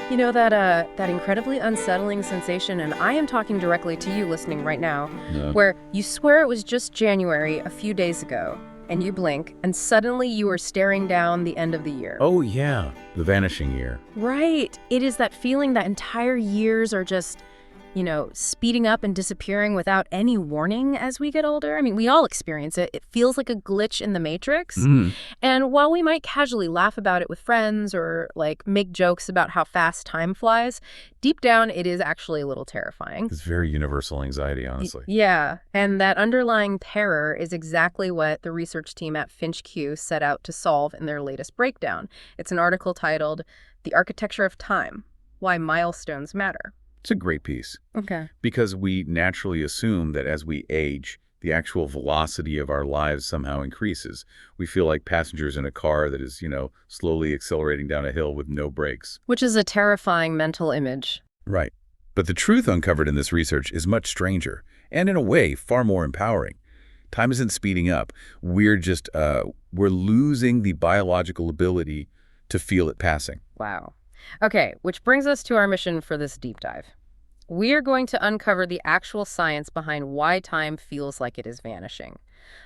You know that incredibly unsettling sensation, and I am talking directly to you listening right now, No. where you swear it was just January a few days ago, and you blink, and suddenly you are staring down the end of the year. Oh, yeah, the vanishing year. Right. It is that feeling that entire years are just, speeding up and disappearing without any warning as we get older. I mean, we all experience it. It feels like a glitch in the matrix. Mm. And while we might casually laugh about it with friends or make jokes about how fast time flies, deep down it is actually a little terrifying. It's very universal anxiety, honestly. Yeah, and that underlying terror is exactly what the research team at Finch Q set out to solve in their latest breakdown. It's an article titled "The Architecture of Time: Why Milestones Matter." It's a great piece Okay. because we naturally assume that as we age, the actual velocity of our lives somehow increases. We feel like passengers in a car that is, slowly accelerating down a hill with no brakes. Which is a terrifying mental image. Right. But the truth uncovered in this research is much stranger and, in a way, far more empowering. Time isn't speeding up. We're losing the biological ability to feel it passing. Wow. Okay, which brings us to our mission for this deep dive. We are going to uncover the actual science behind why time feels like it is vanishing.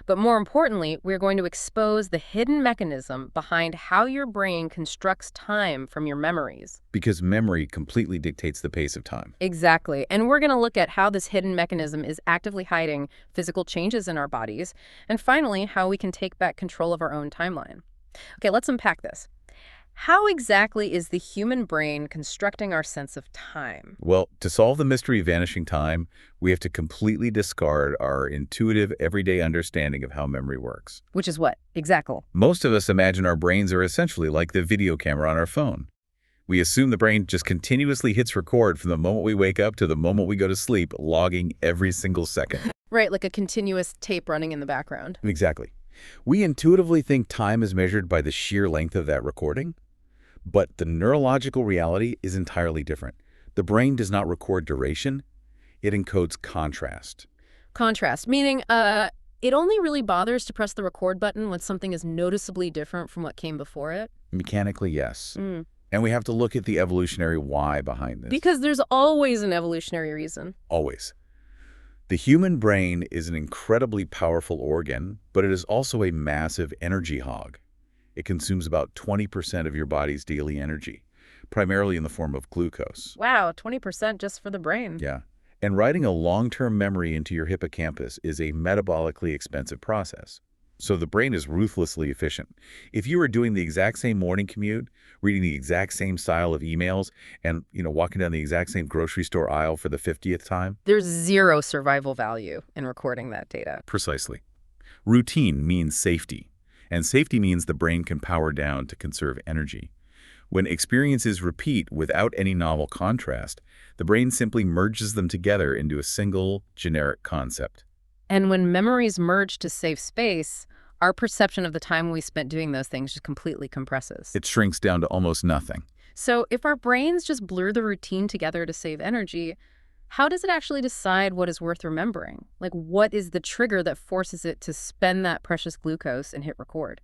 But more importantly, we're going to expose the hidden mechanism behind how your brain constructs time from your memories. Because memory completely dictates the pace of time. Exactly. And we're going to look at how this hidden mechanism is actively hiding physical changes in our bodies, and finally, how we can take back control of our own timeline. Okay, let's unpack this. How exactly is the human brain constructing our sense of time? Well, to solve the mystery of vanishing time, we have to completely discard our intuitive, everyday understanding of how memory works. Which is what? Exactly. Most of us imagine our brains are essentially like the video camera on our phone. We assume the brain just continuously hits record from the moment we wake up to the moment we go to sleep, logging every single second. Right, like a continuous tape running in the background. Exactly. We intuitively think time is measured by the sheer length of that recording, but the neurological reality is entirely different. The brain does not record duration, it encodes contrast. Contrast, meaning it only really bothers to press the record button when something is noticeably different from what came before it? Mechanically, yes. And we have to look at the evolutionary why behind this. Because there's always an evolutionary reason. Always. The human brain is an incredibly powerful organ, but it is also a massive energy hog. It consumes about 20% of your body's daily energy, primarily in the form of glucose. Wow, 20% just for the brain. Yeah. And writing a long-term memory into your hippocampus is a metabolically expensive process. So the brain is ruthlessly efficient. If you were doing the exact same morning commute, reading the exact same style of emails, and walking down the exact same grocery store aisle for the 50th time. There's zero survival value in recording that data. Precisely. Routine means safety. And safety means the brain can power down to conserve energy. When experiences repeat without any novel contrast, the brain simply merges them together into a single, generic concept. And when memories merge to save space, our perception of the time we spent doing those things just completely compresses. It shrinks down to almost nothing. So if our brains just blur the routine together to save energy, how does it actually decide what is worth remembering? Like, what is the trigger that forces it to spend that precious glucose and hit record?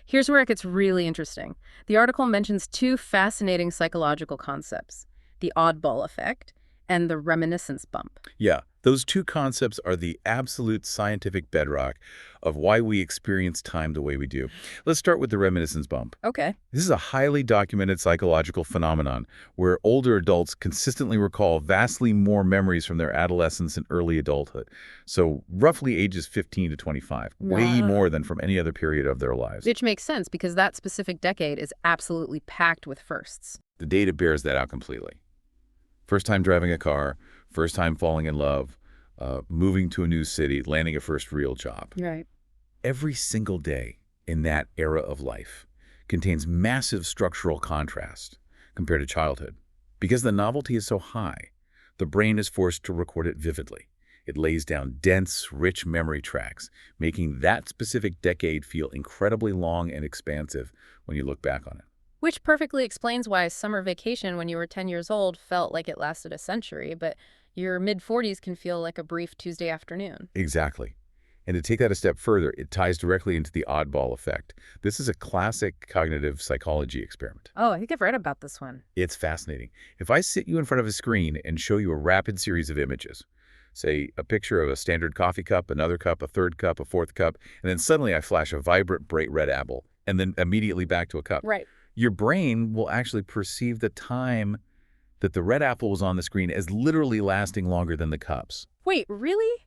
Here's where it gets really interesting. The article mentions two fascinating psychological concepts: the oddball effect and the reminiscence bump. Yeah, those two concepts are the absolute scientific bedrock of why we experience time the way we do. Let's start with the reminiscence bump. Okay. This is a highly documented psychological phenomenon where older adults consistently recall vastly more memories from their adolescence and early adulthood. So roughly ages 15 to 25, way Wow. more than from any other period of their lives. Which makes sense because that specific decade is absolutely packed with firsts. The data bears that out completely. First time driving a car, first time falling in love, moving to a new city, landing a first real job. Right. Every single day in that era of life contains massive structural contrast compared to childhood. Because the novelty is so high, the brain is forced to record it vividly. It lays down dense, rich memory tracks, making that specific decade feel incredibly long and expansive when you look back on it. Which perfectly explains why a summer vacation when you were 10 years old felt like it lasted a century, but your mid-40s can feel like a brief Tuesday afternoon. Exactly. And to take that a step further, it ties directly into the oddball effect. This is a classic cognitive psychology experiment. Oh, I think I've read about this one. It's fascinating. If I sit you in front of a screen and show you a rapid series of images, say a picture of a standard coffee cup, another cup, a third cup, a fourth cup, and then suddenly I flash a vibrant, bright red apple, and then immediately back to a cup. Right. Your brain will actually perceive the time that the red apple was on the screen as literally lasting longer than the cups. Wait, really?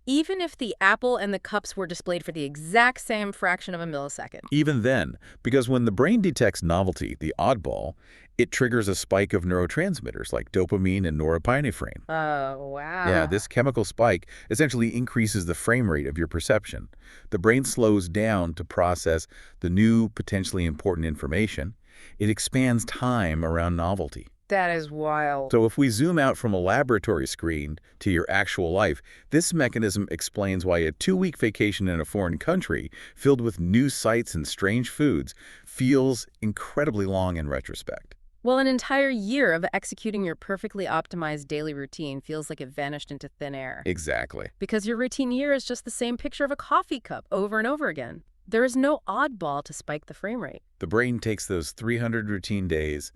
Even if the apple and the cups were displayed for the exact same fraction of a millisecond? Even then, because when the brain detects novelty, the oddball, it triggers a spike of neurotransmitters like dopamine and norepinephrine. Oh, Yeah, wow. this chemical spike essentially increases the frame rate of your perception. The brain slows down to process the new, potentially important information. It expands time around novelty. That is wild. So if we zoom out from a laboratory screen to your actual life, this mechanism explains why a 2-week vacation in a foreign country filled with new sights and strange foods feels incredibly long in retrospect. Well, an entire year of executing your perfectly optimized daily routine feels like it vanished into thin air. Exactly. Because your routine year is just the same picture of a coffee cup over and over again. There is no oddball to spike the frame rate. The brain takes those 300 routine days,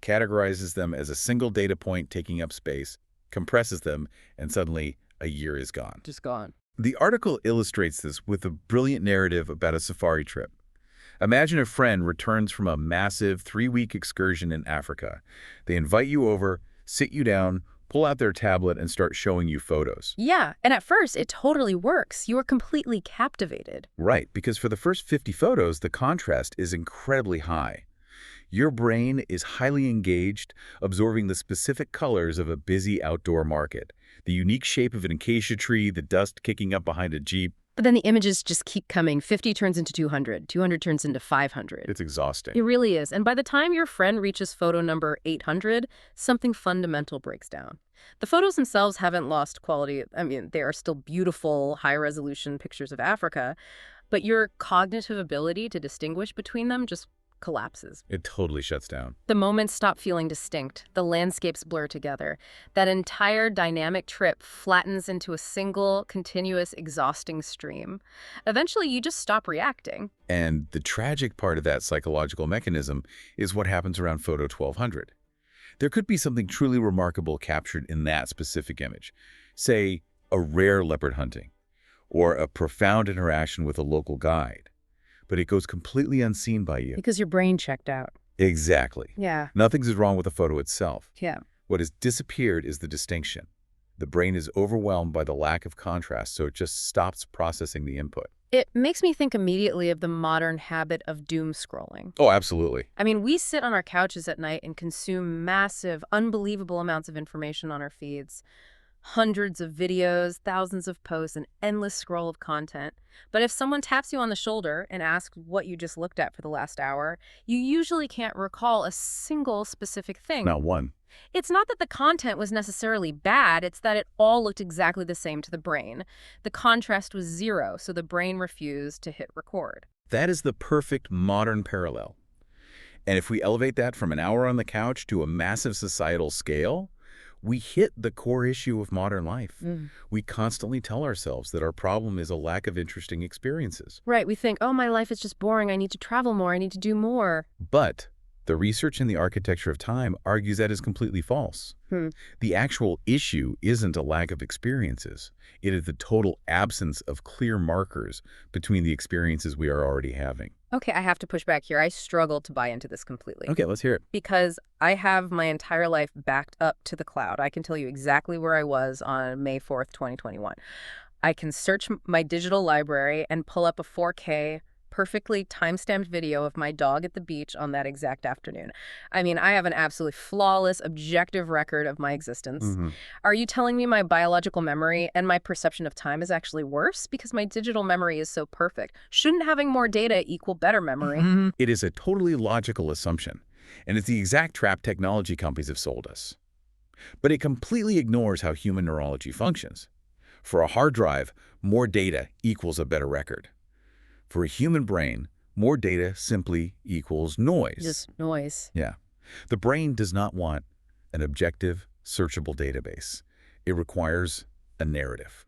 categorizes them as a single data point taking up space, compresses them, and suddenly a year is gone. Just gone. The article illustrates this with a brilliant narrative about a safari trip. Imagine a friend returns from a massive 3-week excursion in Africa. They invite you over, sit you down, pull out their tablet, and start showing you photos. Yeah, and at first, it totally works. You are completely captivated. Right, because for the first 50 photos, the contrast is incredibly high. Your brain is highly engaged, absorbing the specific colors of a busy outdoor market, the unique shape of an acacia tree, the dust kicking up behind a Jeep. But then the images just keep coming. 50 turns into 200. 200 turns into 500. It's exhausting. It really is. And by the time your friend reaches photo number 800, something fundamental breaks down. The photos themselves haven't lost quality. I mean, they are still beautiful, high-resolution pictures of Africa, but your cognitive ability to distinguish between them just collapses. It totally shuts down. The moments stop feeling distinct. The landscapes blur together. That entire dynamic trip flattens into a single, continuous, exhausting stream. Eventually, you just stop reacting. And the tragic part of that psychological mechanism is what happens around photo 1200. There could be something truly remarkable captured in that specific image. Say, a rare leopard hunting, or a profound interaction with a local guide. But it goes completely unseen by you. Because your brain checked out. Exactly. Yeah. Nothing's wrong with the photo itself. Yeah. What has disappeared is the distinction. The brain is overwhelmed by the lack of contrast, so it just stops processing the input. It makes me think immediately of the modern habit of doom scrolling. Oh, absolutely. I mean, we sit on our couches at night and consume massive, unbelievable amounts of information on our feeds. Hundreds of videos, thousands of posts, an endless scroll of content. But if someone taps you on the shoulder and asks what you just looked at for the last hour, you usually can't recall a single specific thing. Not one. It's not that the content was necessarily bad, it's that it all looked exactly the same to the brain. The contrast was zero, so the brain refused to hit record. That is the perfect modern parallel. And if we elevate that from an hour on the couch to a massive societal scale, we hit the core issue of modern life. We constantly tell ourselves that our problem is a lack of interesting experiences. Right, we think, oh, my life is just boring, I need to travel more, I need to do more. But the research in the architecture of time argues that is completely false. The actual issue isn't a lack of experiences. It is the total absence of clear markers between the experiences we are already having. Okay, I have to push back here. I struggle to buy into this completely. Okay, let's hear it. Because I have my entire life backed up to the cloud. I can tell you exactly where I was on May 4th, 2021. I can search my digital library and pull up a 4K perfectly time-stamped video of my dog at the beach on that exact afternoon. I mean, I have an absolutely flawless, objective record of my existence. Are you telling me my biological memory and my perception of time is actually worse because my digital memory is so perfect? Shouldn't having more data equal better memory? It is a totally logical assumption, and it's the exact trap technology companies have sold us. But it completely ignores how human neurology functions. For a hard drive, more data equals a better record. For a human brain, more data simply equals noise. Just noise. Yeah. The brain does not want an objective, searchable database. It requires a narrative.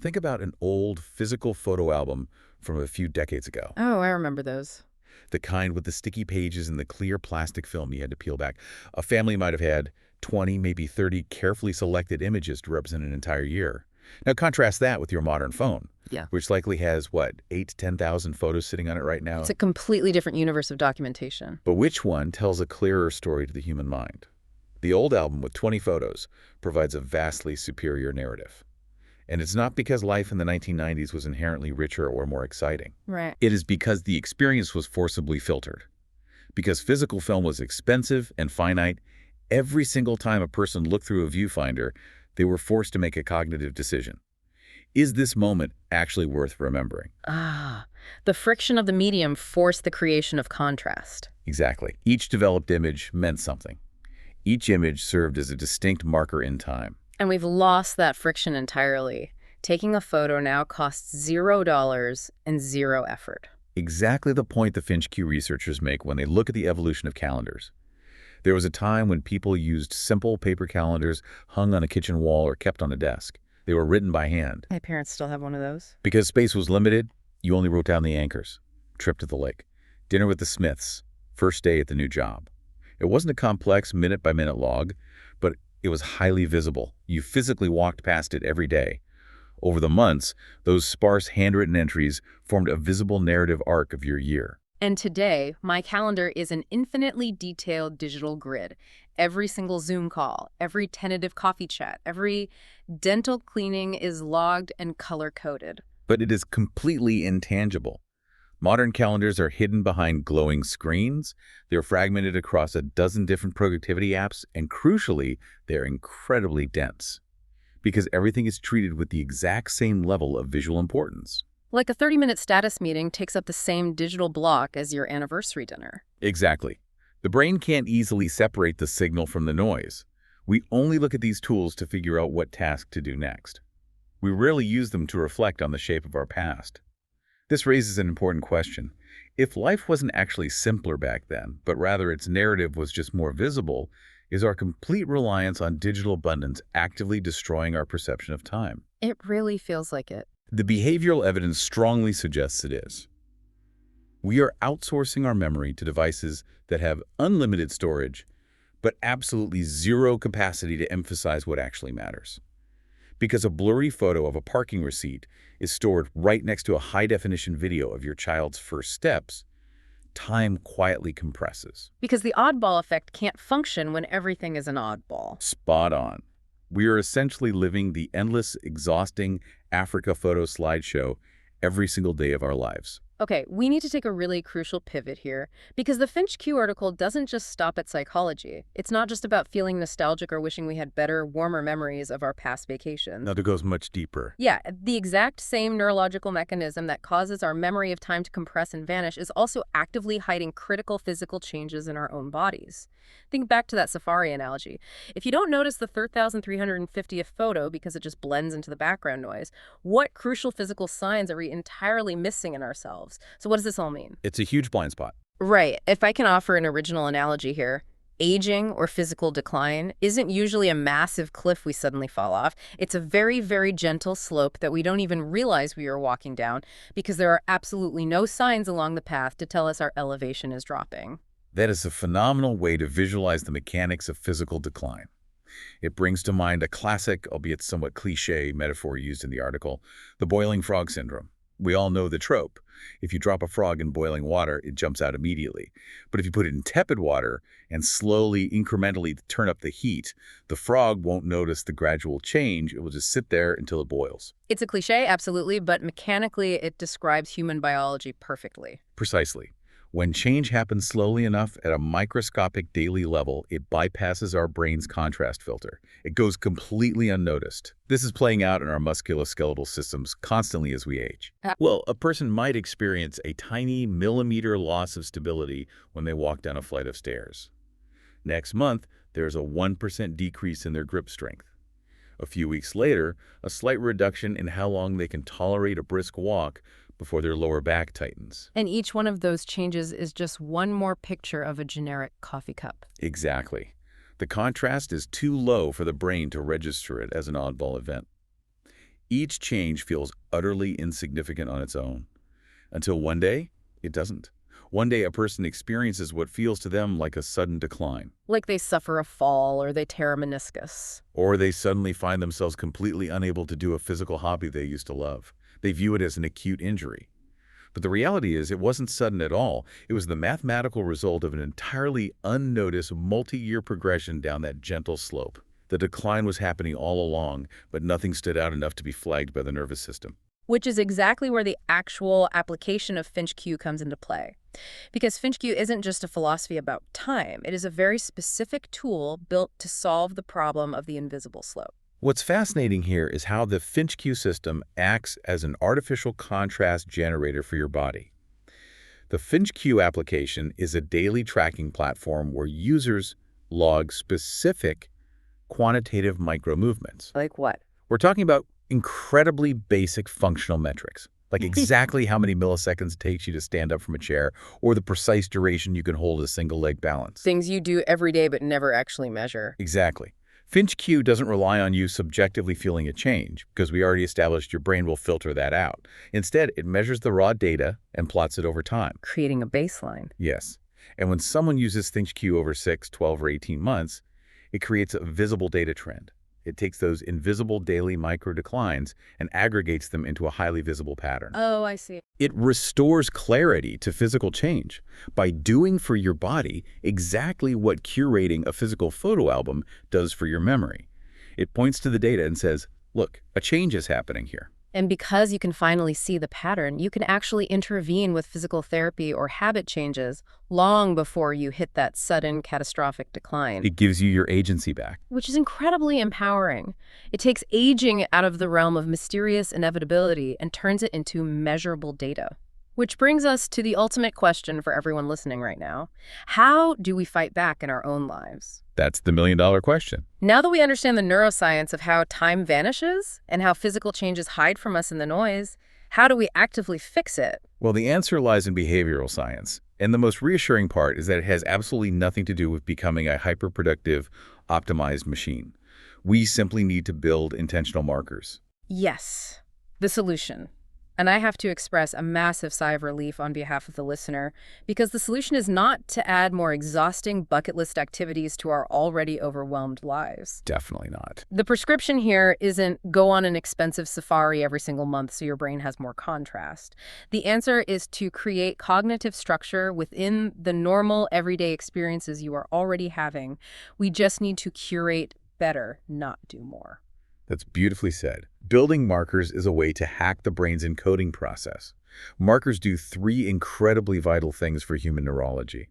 Think about an old physical photo album from a few decades ago. Oh, I remember those. The kind with the sticky pages and the clear plastic film you had to peel back. A family might have had 20, maybe 30 carefully selected images to represent an entire year. Now contrast that with your modern phone, Yeah. which likely has, what, 8 to 10,000 photos sitting on it right It's now? a completely different universe of documentation. But which one tells a clearer story to the human mind? The old album with 20 photos provides a vastly superior narrative. And it's not because life in the 1990s was inherently richer or more exciting. Right. It is because the experience was forcibly filtered. Because physical film was expensive and finite, every single time a person looked through a viewfinder, they were forced to make a cognitive decision. Is this moment actually worth remembering? Ah, the friction of the medium forced the creation of contrast. Exactly. Each developed image meant something. Each image served as a distinct marker in time. And we've lost that friction entirely. Taking a photo now costs $0 and zero effort. Exactly the point the Finch Q researchers make when they look at the evolution of calendars. There was a time when people used simple paper calendars hung on a kitchen wall or kept on a desk. They were written by hand. My parents still have one of those. Because space was limited, you only wrote down the anchors. Trip to the lake. Dinner with the Smiths. First day at the new job. It wasn't a complex minute-by-minute log, but it was highly visible. You physically walked past it every day. Over the months, those sparse handwritten entries formed a visible narrative arc of your year. And today, my calendar is an infinitely detailed digital grid. Every single Zoom call, every tentative coffee chat, every dental cleaning is logged and color-coded. But it is completely intangible. Modern calendars are hidden behind glowing screens, they're fragmented across a dozen different productivity apps, and crucially, they're incredibly dense. Because everything is treated with the exact same level of visual importance. Like a 30-minute status meeting takes up the same digital block as your anniversary dinner. Exactly. The brain can't easily separate the signal from the noise. We only look at these tools to figure out what task to do next. We rarely use them to reflect on the shape of our past. This raises an important question. If life wasn't actually simpler back then, but rather its narrative was just more visible, is our complete reliance on digital abundance actively destroying our perception of time? It really feels like it. The behavioral evidence strongly suggests it is. We are outsourcing our memory to devices that have unlimited storage, but absolutely zero capacity to emphasize what actually matters. Because a blurry photo of a parking receipt is stored right next to a high-definition video of your child's first steps, time quietly compresses. Because the oddball effect can't function when everything is an oddball. Spot on. We are essentially living the endless, exhausting Africa photo slideshow every single day of our lives. Okay, we need to take a really crucial pivot here, because the Finch Q article doesn't just stop at psychology. It's not just about feeling nostalgic or wishing we had better, warmer memories of our past vacations. Now, it goes much deeper. Yeah, the exact same neurological mechanism that causes our memory of time to compress and vanish is also actively hiding critical physical changes in our own bodies. Think back to that safari analogy. If you don't notice the 3,350th photo because it just blends into the background noise, what crucial physical signs are we entirely missing in ourselves? So what does this all mean? It's a huge blind spot. Right. If I can offer an original analogy here, aging or physical decline isn't usually a massive cliff we suddenly fall off. It's a very, very gentle slope that we don't even realize we are walking down because there are absolutely no signs along the path to tell us our elevation is dropping. That is a phenomenal way to visualize the mechanics of physical decline. It brings to mind a classic, albeit somewhat cliché, metaphor used in the article, the boiling frog syndrome. We all know the trope. If you drop a frog in boiling water, it jumps out immediately. But if you put it in tepid water and slowly, incrementally turn up the heat, the frog won't notice the gradual change. It will just sit there until it boils. It's a cliché, absolutely, but mechanically it describes human biology perfectly. Precisely. When change happens slowly enough at a microscopic daily level, it bypasses our brain's contrast filter. It goes completely unnoticed. This is playing out in our musculoskeletal systems constantly as we age. Well, a person might experience a tiny millimeter loss of stability when they walk down a flight of stairs. Next month, there's a 1% decrease in their grip strength. A few weeks later, a slight reduction in how long they can tolerate a brisk walk before their lower back tightens. And each one of those changes is just one more picture of a generic coffee cup. Exactly. The contrast is too low for the brain to register it as an oddball event. Each change feels utterly insignificant on its own, until one day, it doesn't. One day, a person experiences what feels to them like a sudden decline, Like they suffer a fall or they tear a meniscus. or they suddenly find themselves completely unable to do a physical hobby they used to love. They view it as an acute injury. But the reality is it wasn't sudden at all. It was the mathematical result of an entirely unnoticed multi-year progression down that gentle slope. The decline was happening all along, but nothing stood out enough to be flagged by the nervous system. Which is exactly where the actual application of Finch-Q comes into play. Because Finch-Q isn't just a philosophy about time. It is a very specific tool built to solve the problem of the invisible slope. What's fascinating here is how the Finch-Q system acts as an artificial contrast generator for your body. The Finch-Q application is a daily tracking platform where users log specific quantitative micro-movements. Like what? We're talking about incredibly basic functional metrics, like exactly how many milliseconds it takes you to stand up from a chair or the precise duration you can hold a single leg balance. Things you do every day but never actually measure. Exactly. Finch-Q doesn't rely on you subjectively feeling a change, because we already established your brain will filter that out. Instead, it measures the raw data and plots it over time. Creating a baseline. Yes. And when someone uses Finch-Q over 6, 12, or 18 months, it creates a visible data trend. It takes those invisible daily micro-declines and aggregates them into a highly visible pattern. Oh, I see. It restores clarity to physical change by doing for your body exactly what curating a physical photo album does for your memory. It points to the data and says, look, a change is happening here. And because you can finally see the pattern, you can actually intervene with physical therapy or habit changes long before you hit that sudden catastrophic decline. It gives you your agency back. Which is incredibly empowering. It takes aging out of the realm of mysterious inevitability and turns it into measurable data. Which brings us to the ultimate question for everyone listening right now. How do we fight back in our own lives? That's the million-dollar question. Now that we understand the neuroscience of how time vanishes and how physical changes hide from us in the noise, how do we actively fix it? Well, the answer lies in behavioral science. And the most reassuring part is that it has absolutely nothing to do with becoming a hyperproductive, optimized machine. We simply need to build intentional markers. Yes, the solution. And I have to express a massive sigh of relief on behalf of the listener, because the solution is not to add more exhausting bucket list activities to our already overwhelmed lives. Definitely not. The prescription here isn't go on an expensive safari every single month so your brain has more contrast. The answer is to create cognitive structure within the normal everyday experiences you are already having. We just need to curate better, not do more. That's beautifully said. Building markers is a way to hack the brain's encoding process. Markers do 3 incredibly vital things for human neurology.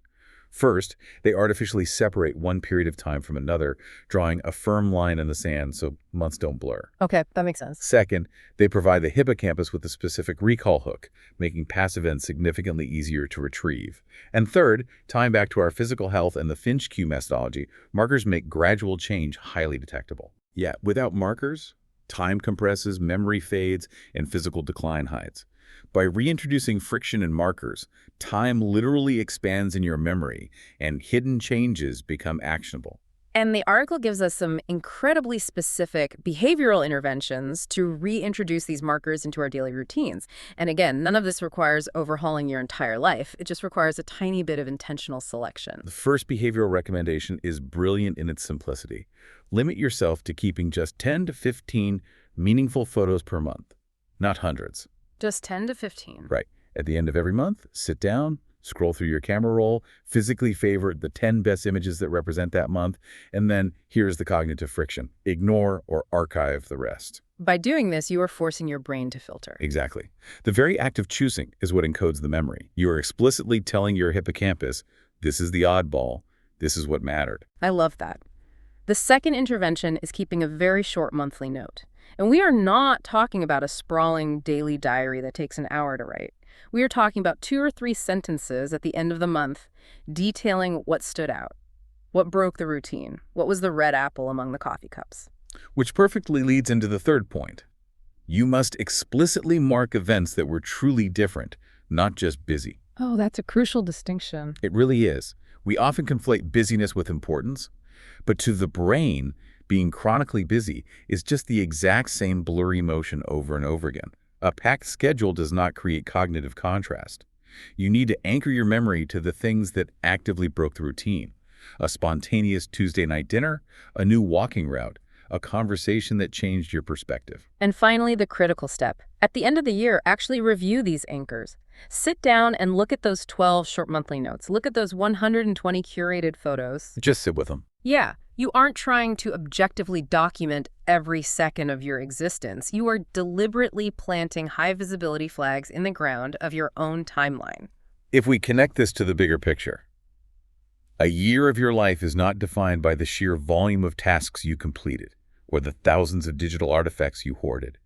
First, they artificially separate one period of time from another, drawing a firm line in the sand so months don't blur. Okay, that makes sense. Second, they provide the hippocampus with a specific recall hook, making past events significantly easier to retrieve. And third, tying back to our physical health and the Finch-Q methodology, markers make gradual change highly detectable. Yeah, without markers, time compresses, memory fades, and physical decline hides. By reintroducing friction and markers, time literally expands in your memory, and hidden changes become actionable. And the article gives us some incredibly specific behavioral interventions to reintroduce these markers into our daily routines. And again, none of this requires overhauling your entire life. It just requires a tiny bit of intentional selection. The first behavioral recommendation is brilliant in its simplicity. Limit yourself to keeping just 10 to 15 meaningful photos per month, not hundreds. Just 10 to 15. Right. At the end of every month, sit down, scroll through your camera roll, physically favorite the 10 best images that represent that month, and then here's the cognitive friction. Ignore or archive the rest. By doing this, you are forcing your brain to filter. Exactly. The very act of choosing is what encodes the memory. You are explicitly telling your hippocampus, this is the oddball, this is what mattered. I love that. The second intervention is keeping a very short monthly note. And we are not talking about a sprawling daily diary that takes an hour to write. We are talking about 2 or 3 sentences at the end of the month detailing what stood out, what broke the routine, what was the red apple among the coffee cups. Which perfectly leads into the third point. You must explicitly mark events that were truly different, not just busy. Oh, that's a crucial distinction. It really is. We often conflate busyness with importance, but to the brain, Being chronically busy is just the exact same blurry motion over and over again. A packed schedule does not create cognitive contrast. You need to anchor your memory to the things that actively broke the routine. A spontaneous Tuesday night dinner, a new walking route, a conversation that changed your perspective. And finally, the critical step. At the end of the year, actually review these anchors. Sit down and look at those 12 short monthly notes. Look at those 120 curated photos. Just sit with them. Yeah, you aren't trying to objectively document every second of your existence. You are deliberately planting high visibility flags in the ground of your own timeline. If we connect this to the bigger picture, a year of your life is not defined by the sheer volume of tasks you completed or the thousands of digital artifacts you hoarded.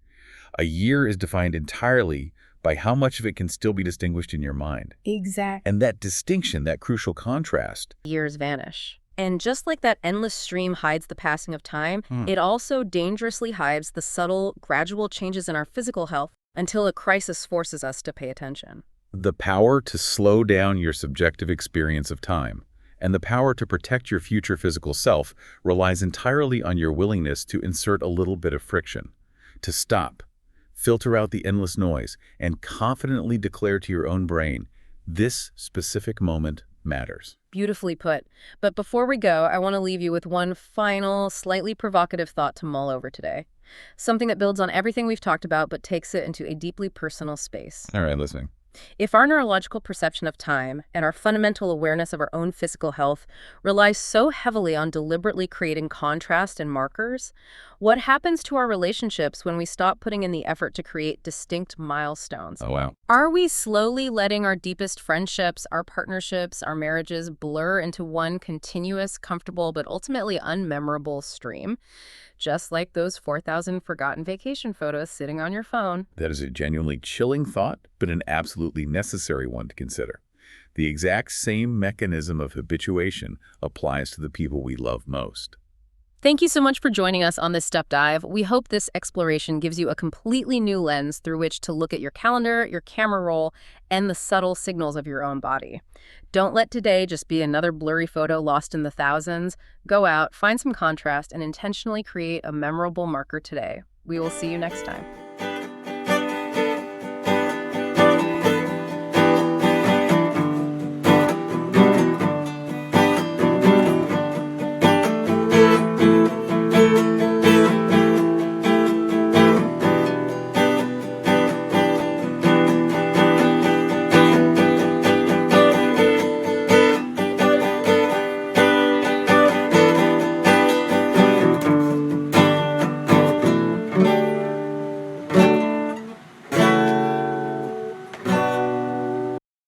A year is defined entirely by how much of it can still be distinguished in your mind. Exactly. And that distinction, that crucial contrast. Years vanish. And just like that endless stream hides the passing of time, it also dangerously hides the subtle, gradual changes in our physical health until a crisis forces us to pay attention. The power to slow down your subjective experience of time and the power to protect your future physical self relies entirely on your willingness to insert a little bit of friction, to stop, filter out the endless noise, and confidently declare to your own brain, this specific moment matters. Beautifully put. But before we go, I want to leave you with one final, slightly provocative thought to mull over today. Something that builds on everything we've talked about but takes it into a deeply personal space. All right, listening. If our neurological perception of time and our fundamental awareness of our own physical health relies so heavily on deliberately creating contrast and markers, what happens to our relationships when we stop putting in the effort to create distinct milestones? Oh, wow. Are we slowly letting our deepest friendships, our partnerships, our marriages blur into one continuous, comfortable, but ultimately unmemorable stream? Just like those 4,000 forgotten vacation photos sitting on your phone. That is a genuinely chilling thought, but an absolutely necessary one to consider. The exact same mechanism of habituation applies to the people we love most. Thank you so much for joining us on this step dive. We hope this exploration gives you a completely new lens through which to look at your calendar, your camera roll, and the subtle signals of your own body. Don't let today just be another blurry photo lost in the thousands. Go out, find some contrast, and intentionally create a memorable marker today. We will see you next time.